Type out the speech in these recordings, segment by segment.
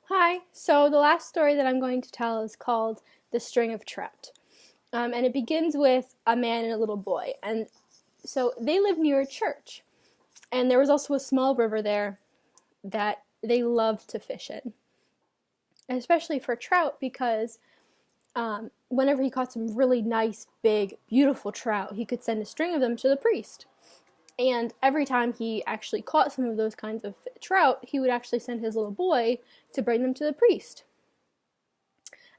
Hi, so the last story that I'm going to tell is called The String of Trout. And it begins with a man and a little boy. And so they lived near a church. And there was also a small river there that they loved to fish in, especially for trout because whenever he caught some really nice, big, beautiful trout, he could send a string of them to the priest. And every time he actually caught some of those kinds of trout, he would actually send his little boy to bring them to the priest.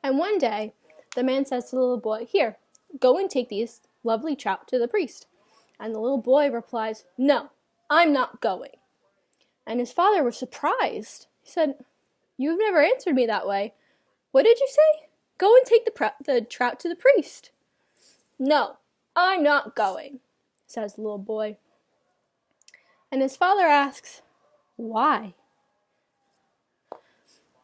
And one day, the man says to the little boy, "Here, go and take these lovely trout to the priest." And the little boy replies, "No, I'm not going." And his father was surprised. He said, "You've never answered me that way. What did you say? Go and take the trout to the priest." "No, I'm not going," says the little boy. And his father asks, "Why?"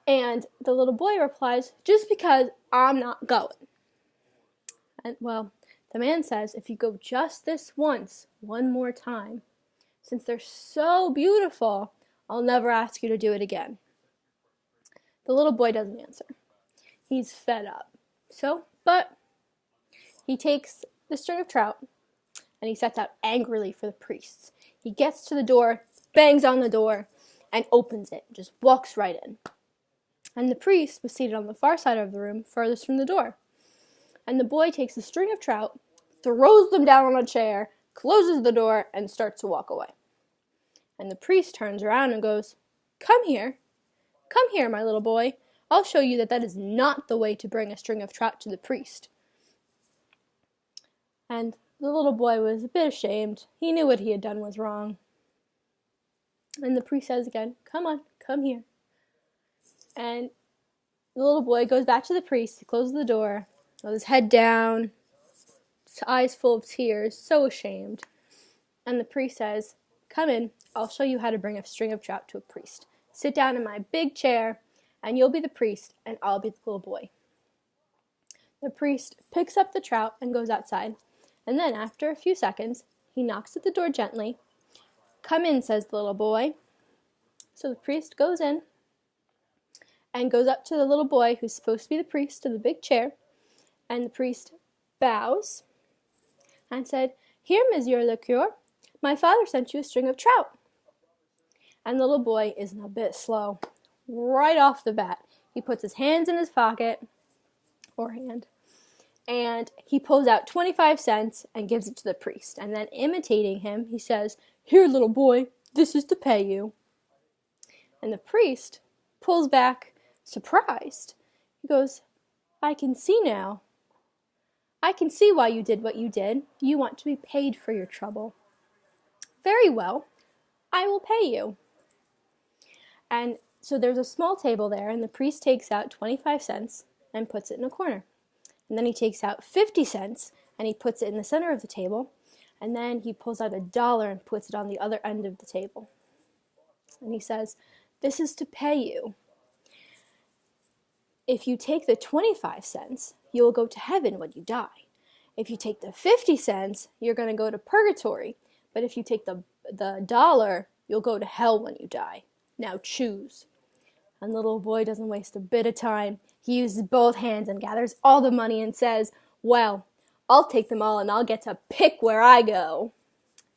And the little boy replies, "Just because I'm not going." And well, the man says, "If you go just this once, one more time, since they're so beautiful, I'll never ask you to do it again." The little boy doesn't answer. He's fed up. But he takes the string of trout and he sets out angrily for the priest. He gets to the door, bangs on the door, and opens it, just walks right in. And the priest was seated on the far side of the room, furthest from the door. And the boy takes the string of trout, throws them down on a chair, closes the door, and starts to walk away. And the priest turns around and goes, Come here, my little boy. I'll show you that is not the way to bring a string of trout to the priest." And the little boy was a bit ashamed. He knew what he had done was wrong. And the priest says again, "Come on, come here." And the little boy goes back to the priest. He closes the door, with his head down, his eyes full of tears, so ashamed. And the priest says, "Come in, I'll show you how to bring a string of trout to a priest. Sit down in my big chair, and you'll be the priest, and I'll be the little boy." The priest picks up the trout and goes outside. And then, after a few seconds, he knocks at the door gently. "Come in," says the little boy. So the priest goes in and goes up to the little boy who's supposed to be the priest to the big chair. And the priest bows and said, "Here, Monsieur le Curé, my father sent you a string of trout." And the little boy isn't a bit slow. Right off the bat, he puts his hands in his pocket, and he pulls out 25 cents and gives it to the priest. And then, imitating him, he says, "Here, little boy, this is to pay you." And the priest pulls back, surprised. He goes, "I can see now. I can see why you did what you did. You want to be paid for your trouble. Very well, I will pay you." And so there's a small table there, and the priest takes out 25 cents and puts it in a corner. And then he takes out 50 cents and he puts it in the center of the table. And then he pulls out $1 and puts it on the other end of the table. And he says, "This is to pay you. If you take the 25 cents, you will go to heaven when you die. If you take the 50 cents, you're going to go to purgatory. But if you take the $1, you'll go to hell when you die. Now choose." And the little boy doesn't waste a bit of time. He uses both hands and gathers all the money and says, "Well, I'll take them all and I'll get to pick where I go."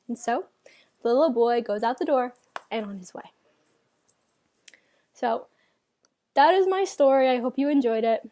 And so the little boy goes out the door and on his way. So that is my story. I hope you enjoyed it.